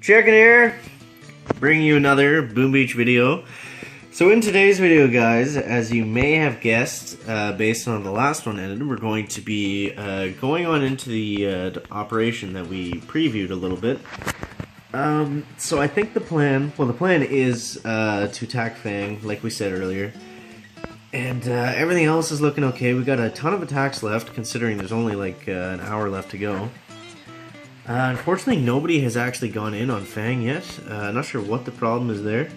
Chicken here, bringing you another Boom Beach video. So in today's video, guys, as you may have guessed, based on the last one ended, we're going to be going on into the operation that we previewed a little bit. So I think the plan is to attack Fang, like we said earlier. And everything else is looking okay. We got a ton of attacks left, considering there's only like an hour left to go. Unfortunately, nobody has actually gone in on Fang yet. Not sure what the problem is there.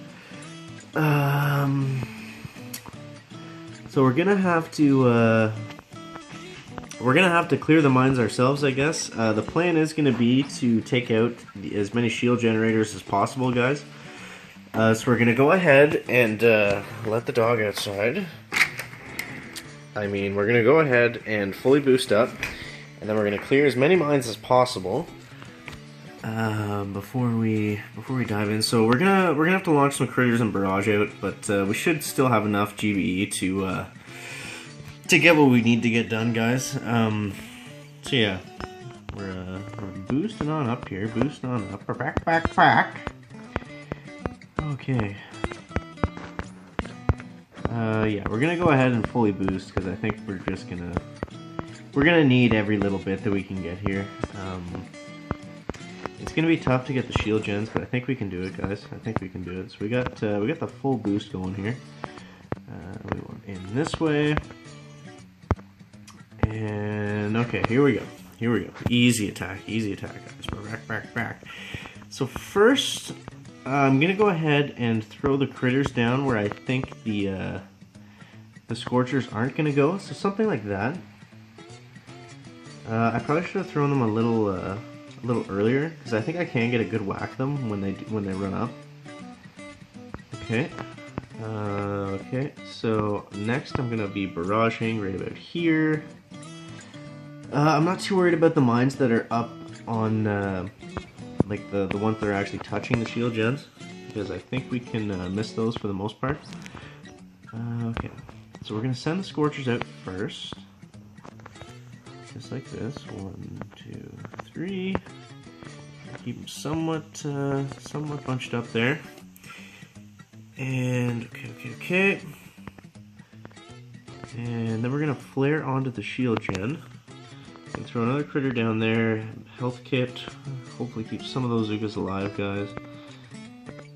So we're gonna have to clear the mines ourselves, I guess. The plan is gonna be to take out as many shield generators as possible, guys. So we're gonna go ahead and let the dog outside. I mean, we're gonna go ahead and fully boost up, and then we're gonna clear as many mines as possible before we dive in. So we're gonna have to launch some critters and barrage out, but we should still have enough GBE to get what we need to get done, guys. So yeah, we're boosting on up here, boosting on up. We're back. Okay. Yeah, we're gonna go ahead and fully boost because I think we're gonna need every little bit that we can get here. It's gonna be tough to get the shield gens, but I think we can do it, guys. I think we can do it. So we got the full boost going here. We went in this way, and okay, here we go. Easy attack, guys. We're back. So first, I'm gonna go ahead and throw the critters down where I think the scorchers aren't gonna go. So something like that. I probably should have thrown them a little earlier because I think I can get a good whack of them when they run up. Okay. Okay. So next I'm gonna be barraging right about here. I'm not too worried about the mines that are up on like the ones that are actually touching the shield gens, because I think we can miss those for the most part. Okay, so we're gonna send the scorchers out first, just like this. 1, 2, 3. Keep them somewhat bunched up there. And okay. And then we're gonna flare onto the shield gen. And throw another critter down there. Health kit. Hopefully keep some of those Zookas alive, guys.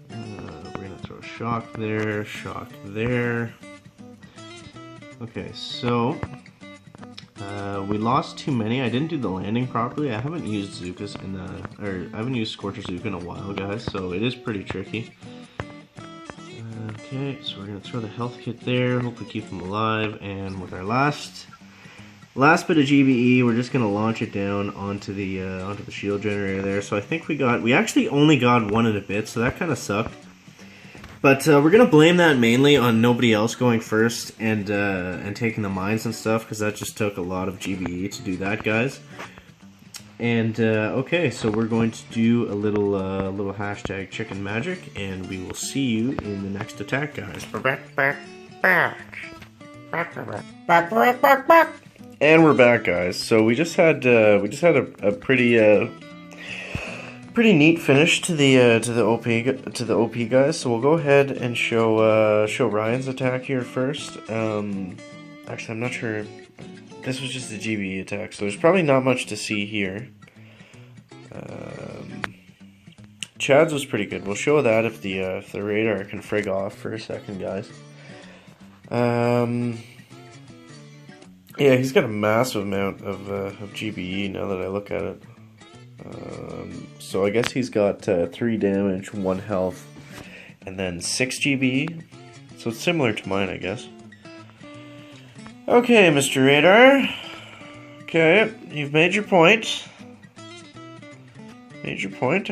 We're gonna throw a shock there. Okay, so we lost too many. I didn't do the landing properly. I haven't used Zookas I haven't used Scorcher Zooka in a while, guys. So it is pretty tricky. Okay, so we're gonna throw the health kit there. Hopefully keep them alive. And with our last bit of GBE, we're just gonna launch it down onto the shield generator there. So I think we actually only got 1 and a bit, so that kind of sucked. But we're gonna blame that mainly on nobody else going first and taking the mines and stuff, because that just took a lot of GBE to do that, guys. And okay, so we're going to do a little hashtag chicken magic, and we will see you in the next attack, guys. And we're back, guys. So we just had a pretty neat finish to the OP guys. So we'll go ahead and show Ryan's attack here first. Actually, I'm not sure. This was just a GBE attack, so there's probably not much to see here. Chad's was pretty good. We'll show that if the radar can frig off for a second, guys. Yeah, he's got a massive amount of GBE now that I look at it. So I guess he's got 3 damage, 1 health, and then 6 GBE. So it's similar to mine, I guess. Okay, Mr. Radar. Okay, you've made your point. I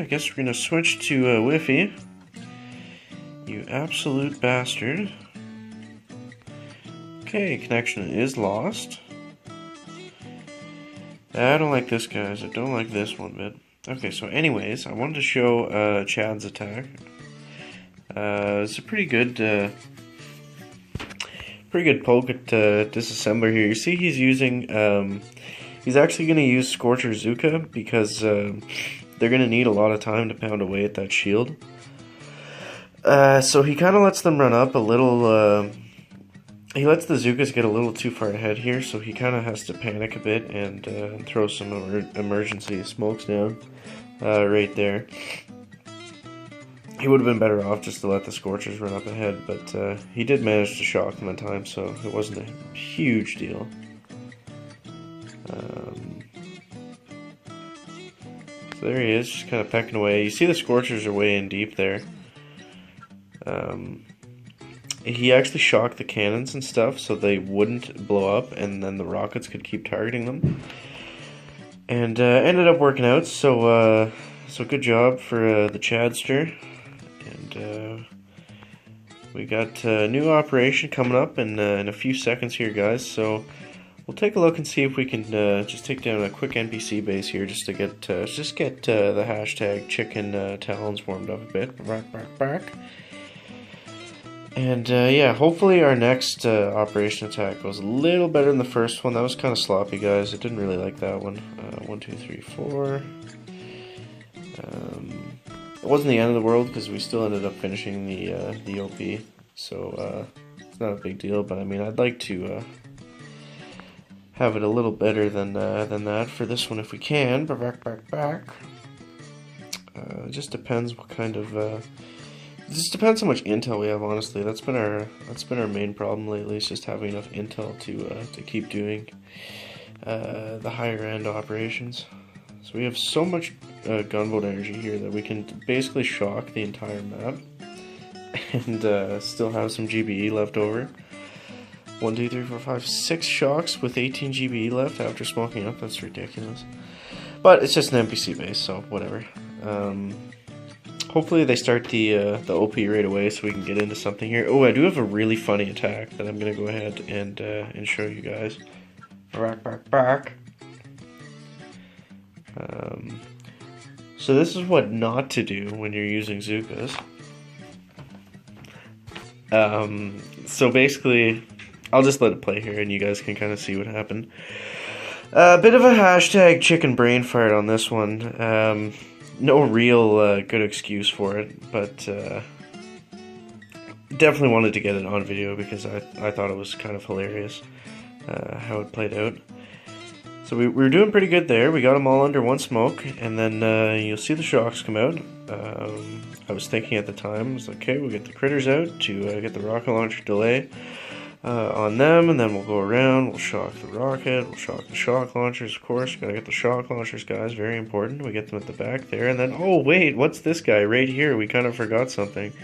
guess we're gonna switch to Whiffy. You absolute bastard. Okay, connection is lost. I don't like this, guys. I don't like this one bit. Okay, so anyways, I wanted to show Chad's attack. It's a pretty good poke at disassembler here. You see he's using He's actually going to use Scorcher Zuka because they're going to need a lot of time to pound away at that shield. So he kind of lets them run up a little. He lets the Zukas get a little too far ahead here, so he kind of has to panic a bit and throw some emergency smokes down right there. He would have been better off just to let the Scorchers run up ahead, but he did manage to shock them in time, so it wasn't a huge deal. So there he is, just kind of pecking away. You see the Scorchers are way in deep there. He actually shocked the cannons and stuff so they wouldn't blow up, and then the rockets could keep targeting them. And ended up working out, so good job for the Chadster. And we got a new operation coming up in a few seconds here, guys. So we'll take a look and see if we can just take down a quick NPC base here, just to get the hashtag chicken talons warmed up a bit. Back. And yeah, hopefully our next operation attack goes a little better than the first one. That was kind of sloppy, guys. I didn't really like that one. 1, 2, 3, 4. It wasn't the end of the world because we still ended up finishing the OP, so it's not a big deal. But I mean, I'd like to have it a little better than that for this one if we can. Back. It just depends what kind of. It just depends how much intel we have. Honestly, that's been our main problem lately. Is just having enough intel to keep doing the higher end operations. So we have so much gunboat energy here that we can basically shock the entire map and still have some GBE left over. 1, 2, 3, 4, 5, 6 shocks with 18 GBE left after smoking up. That's ridiculous. But it's just an NPC base, so whatever. Hopefully they start the OP right away so we can get into something here. Oh, I do have a really funny attack that I'm gonna go ahead and show you guys. Back. So this is what not to do when you're using Zukas. So basically, I'll just let it play here and you guys can kind of see what happened. A bit of a hashtag chicken brain fart on this one. No real good excuse for it, but definitely wanted to get it on video because I thought it was kind of hilarious how it played out. So we were doing pretty good there. We got them all under one smoke, and then you'll see the shocks come out. I was thinking at the time, I was like, okay, we'll get the critters out to get the rocket launcher delay on them, and then we'll go around, we'll shock the rocket, we'll shock the shock launchers, of course. Gotta get the shock launchers, guys, very important. We get them at the back there, and then, oh wait, what's this guy right here? We kind of forgot something.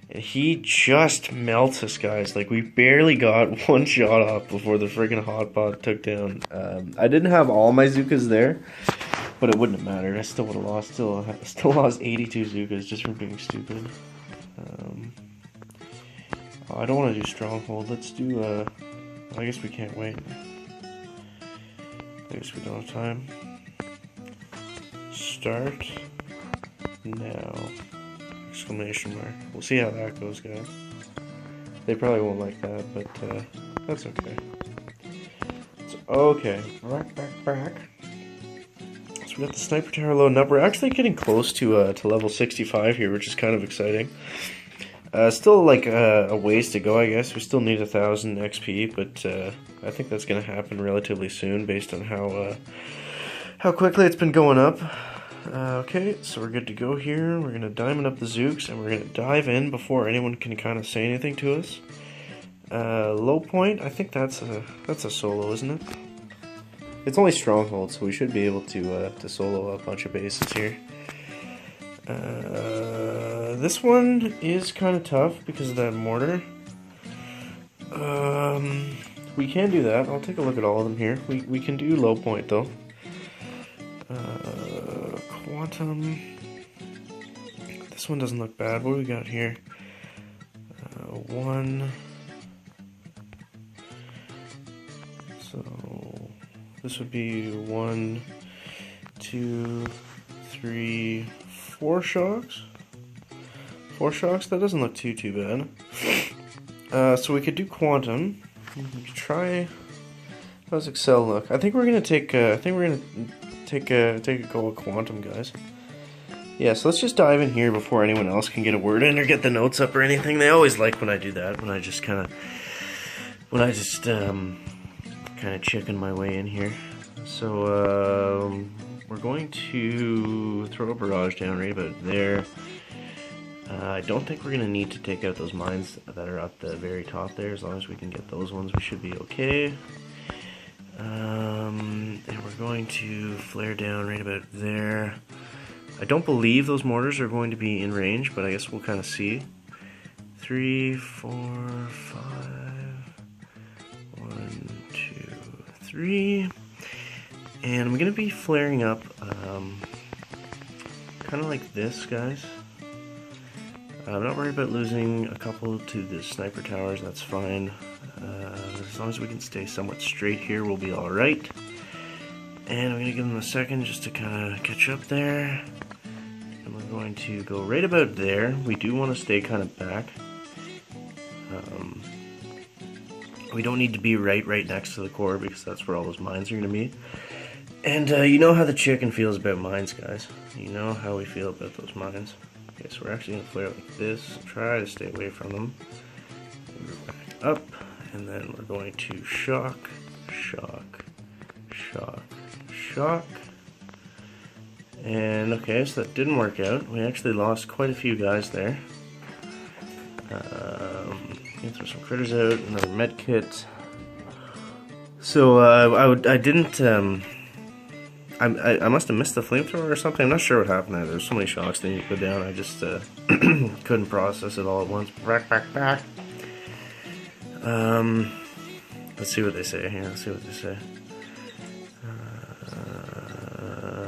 And he just melts us, guys. Like, we barely got one shot off before the friggin' hotpot took down. I didn't have all my Zukas there, but it wouldn't have mattered. I still would have lost. Still lost 82 Zukas just from being stupid. Oh, I don't want to do Stronghold. Let's do, I guess we can't wait. I guess we don't have time. Start now. Exclamation mark. We'll see how that goes, guys. They probably won't like that, but that's okay. So, okay, back. So we got the sniper tower loading up. We're actually getting close to level 65 here, which is kind of exciting. Still like a ways to go, I guess. We still need 1,000 XP, but I think that's gonna happen relatively soon, based on how quickly it's been going up. Okay, so we're good to go here. We're gonna diamond up the Zooks, and we're gonna dive in before anyone can kind of say anything to us. Low point, I think that's a solo, isn't it? It's only Stronghold, so we should be able to solo a bunch of bases here. This one is kind of tough because of that mortar. We can do that. I'll take a look at all of them here. We can do low point though. Quantum. This one doesn't look bad. What do we got here? 1. So this would be 1, 2, 3, 4 shocks. 4 shocks. That doesn't look too bad. So we could do quantum. We could try. How's Excel look? I think we're gonna take. Take a go with Quantum, guys. Yeah, so let's just dive in here before anyone else can get a word in or get the notes up or anything. They always like when I do that. When I just kind of chicken my way in here. So we're going to throw a barrage down right about there. I don't think we're gonna need to take out those mines that are at the very top there. As long as we can get those ones, we should be okay. And we're going to flare down right about there. I don't believe those mortars are going to be in range, but I guess we'll kind of see. 3, 4, 5. 1, 2, 3. And I'm going to be flaring up kind of like this, guys. I'm not worried about losing a couple to the sniper towers, that's fine. As long as we can stay somewhat straight here, we'll be alright. And I'm going to give them a second just to kind of catch up there. And we're going to go right about there. We do want to stay kind of back. We don't need to be right next to the core because that's where all those mines are going to be. And you know how the chicken feels about mines, guys. You know how we feel about those mines. Okay, so we're actually going to flare like this. Try to stay away from them. Move back up. And then we're going to shock, shock, shock, shock. And okay, so that didn't work out. We actually lost quite a few guys there. Throw some critters out, another med kit. So I didn't. I must have missed the flamethrower or something. I'm not sure what happened there. There's so many shocks that need to go down. I just couldn't process it all at once. Back. Let's see what they say here. Let's see what they say.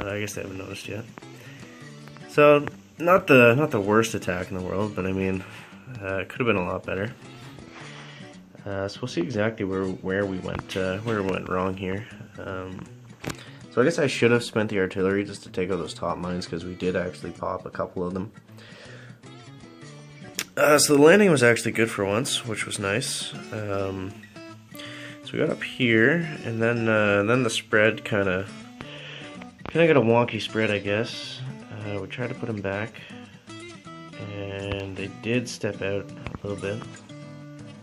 I guess they haven't noticed yet. So not the worst attack in the world, but I mean, it could have been a lot better. So we'll see exactly where we went wrong here. So I guess I should have spent the artillery just to take out those top mines because we did actually pop a couple of them. So the landing was actually good for once, which was nice. So we got up here, and then the spread kind of got a wonky spread, I guess. We tried to put them back, and they did step out a little bit.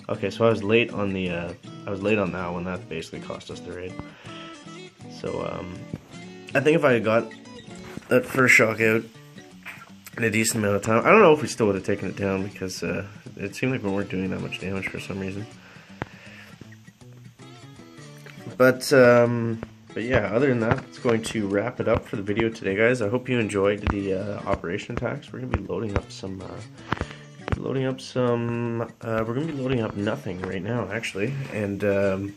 Okay, so I was late on that one. That basically cost us the raid. So I think if I had got that first shock out in a decent amount of time, I don't know if we still would have taken it down because it seemed like we weren't doing that much damage for some reason. But yeah, other than that, it's going to wrap it up for the video today, guys. I hope you enjoyed the operation attacks. We're gonna be loading up some. We're gonna be loading up nothing right now, actually, and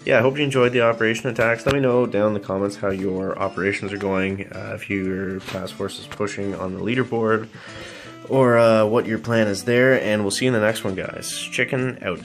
yeah, I hope you enjoyed the operation attacks. Let me know down in the comments how your operations are going, if your task force is pushing on the leaderboard, or what your plan is there, and we'll see you in the next one, guys. Chicken out.